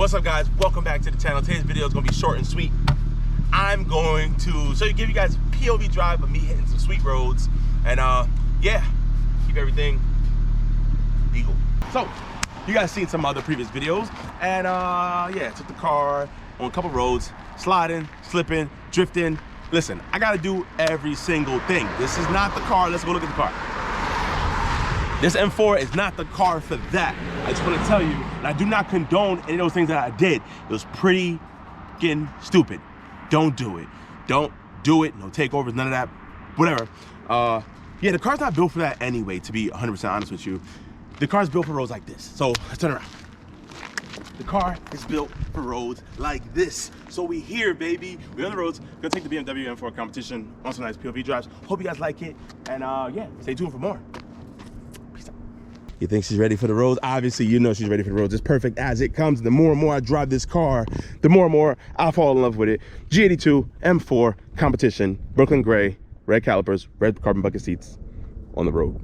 What's up, guys? Welcome back to the channel. Today's video is gonna be short and sweet. I'm going to give you guys a POV drive of me hitting some sweet roads, and yeah, keep everything legal. So you guys seen some other previous videos, and yeah, took the car on a couple roads, sliding, slipping, drifting. Listen, I gotta do every single thing. This is not the car. Let's go look at the car. This M4 is not the car for that. I just want to tell you, and I do not condone any of those things that I did. It was pretty freaking stupid. Don't do it. Don't do it. No takeovers, none of that. Whatever. Yeah, the car's not built for that anyway, to be 100% honest with you. The car's built for roads like this. So let's turn around. The car is built for roads like this. So we here, baby. We're on the roads. Gonna take the BMW M4 competition on some nice POV drives. Hope you guys like it. And yeah, stay tuned for more. You think she's ready for the roads? Obviously, you know she's ready for the roads. It's perfect as it comes. The more and more I drive this car, the more and more I fall in love with it. G82 M4 competition, Brooklyn gray, red calipers, red carbon bucket seats on the road.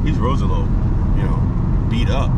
These roads are a little, you know, beat up.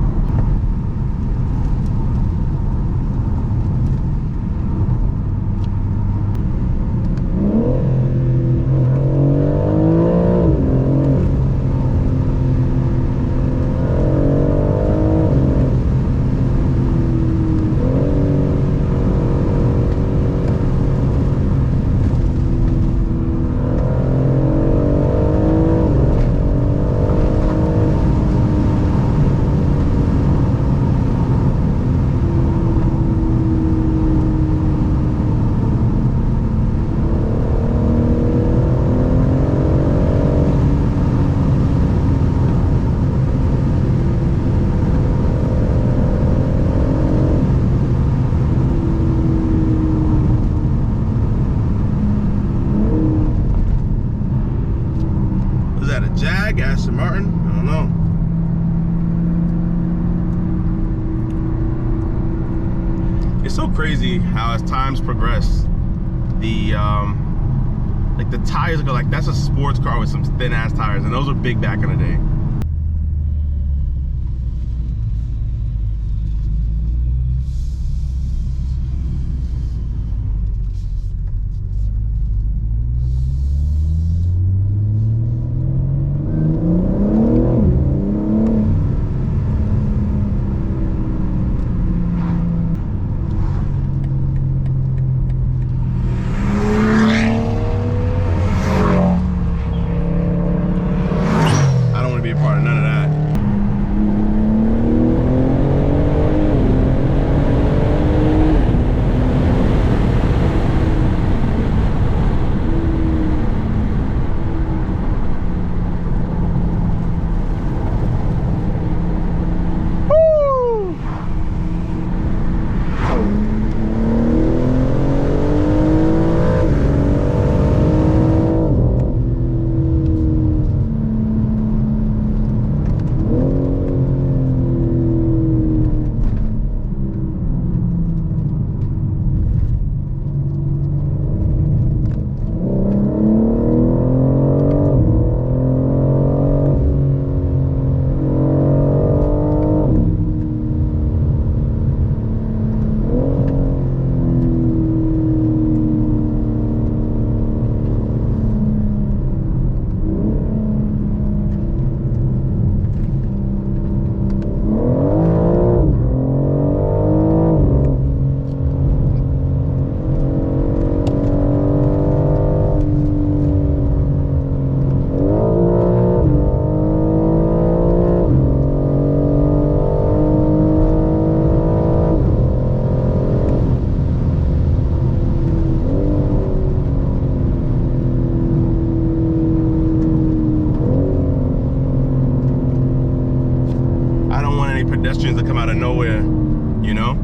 Aston Martin? I don't know. It's so crazy how as times progress, the like the tires go like that's a sports car with some thin ass tires, and those were big back in the day. pedestrians that come out of nowhere, you know?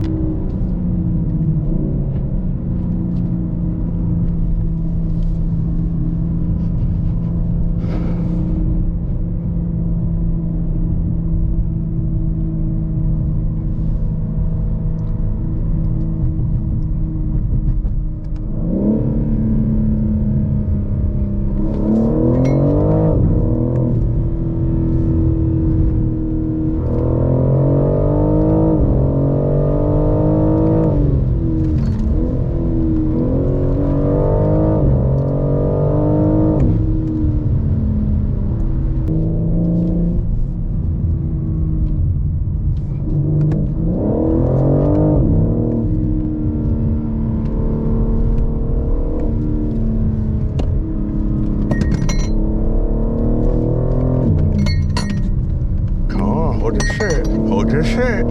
Hold your shit. Hold your shit.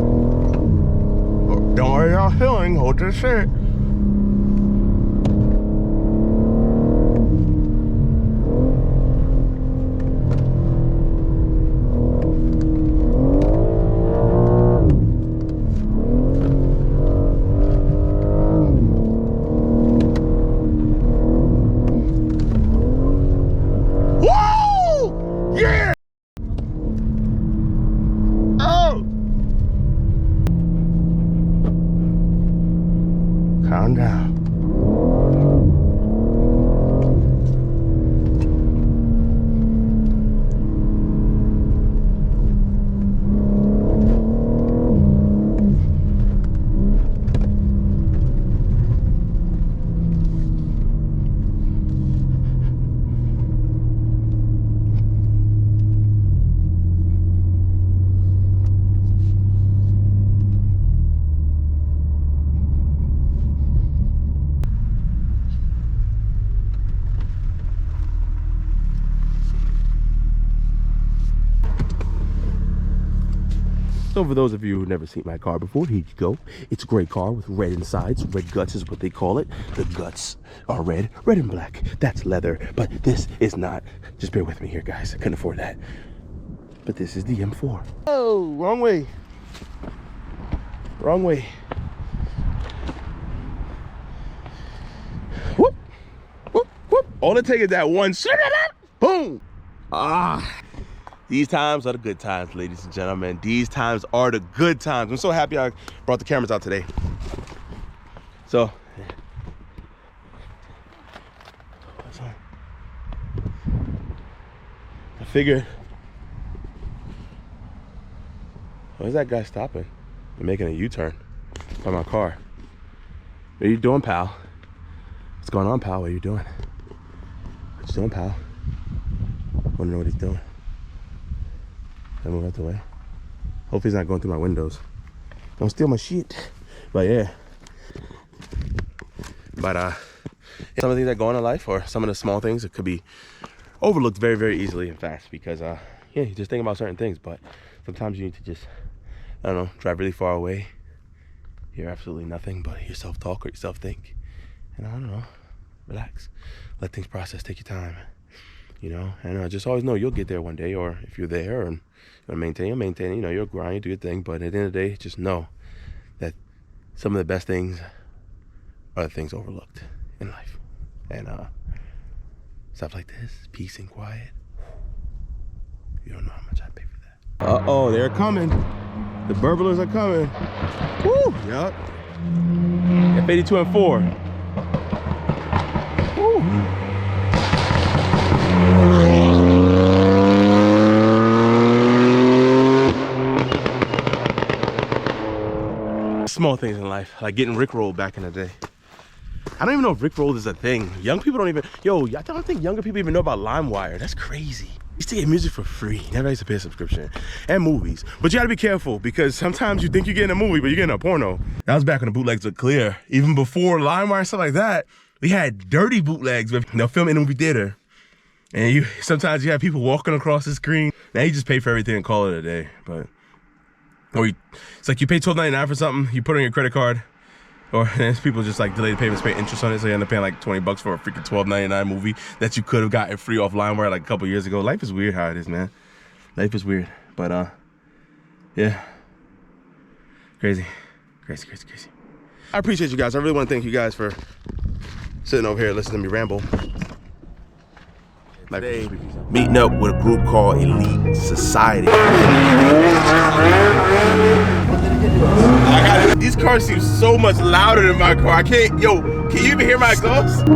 Don't worry about feeling. Hold your shit. Woo! Yeah! Calm down. So for those of you who've never seen my car before, here you go. It's a great car with red insides. Red guts is what they call it. The guts are red and black. That's leather, but this is not. Just bear with me here, guys. I couldn't afford that. But this is the M4. Oh, wrong way. Wrong way. Whoop, whoop, whoop. All it takes is that one. Boom. Ah. These times are the good times, ladies and gentlemen. These times are the good times. I'm so happy I brought the cameras out today. So, I figured, where's that guy stopping and making a U-turn by my car? What are you doing, pal? What's going on, pal? What are you doing? What you doing, pal? Wanna know what he's doing? I move out the way. Hopefully he's not going through my windows. Don't steal my shit. But yeah. But some of the things that go on in life, or some of the small things that could be overlooked very, very easily and fast, because yeah, you just think about certain things, but sometimes you need to just, I don't know, drive really far away, hear absolutely nothing but your self-talk or your self-think, and I don't know, relax, let things process, take your time, you know, and just always know you'll get there one day, or if you're there and you want to maintain, you know, you'll grind, you do your thing, but at the end of the day, just know that some of the best things are the things overlooked in life. And stuff like this, peace and quiet, you don't know how much I pay for that. Uh-oh, they're coming. The burglars are coming. Woo, yup. F82 and 4. Woo. Small things in life, like getting rickrolled back in the day. I don't even know if rickrolled is a thing. Young people don't even, I don't think younger people even know about LimeWire. That's crazy. You used to get music for free. Never used to pay a subscription. And movies. But you gotta be careful, because sometimes you think you're getting a movie, but you're getting a porno. That was back when the bootlegs were clear. Even before LimeWire and stuff like that, we had dirty bootlegs with they'll film in the movie theater. And sometimes you have people walking across the screen. Now you just pay for everything and call it a day. But it's like you pay $12.99 for something, you put it on your credit card, or people just like delay the payments, pay interest on it, so you end up paying like 20 bucks for a freaking $12.99 movie that you could have gotten free off LimeWire like a couple years ago. Life is weird how it is, man. Life is weird. But yeah, Crazy. I appreciate you guys. I really want to thank you guys for sitting over here listening to me ramble. Today, meeting up with a group called Elite Society. These cars seem so much louder than my car. I can't, yo, can you even hear my exhaust?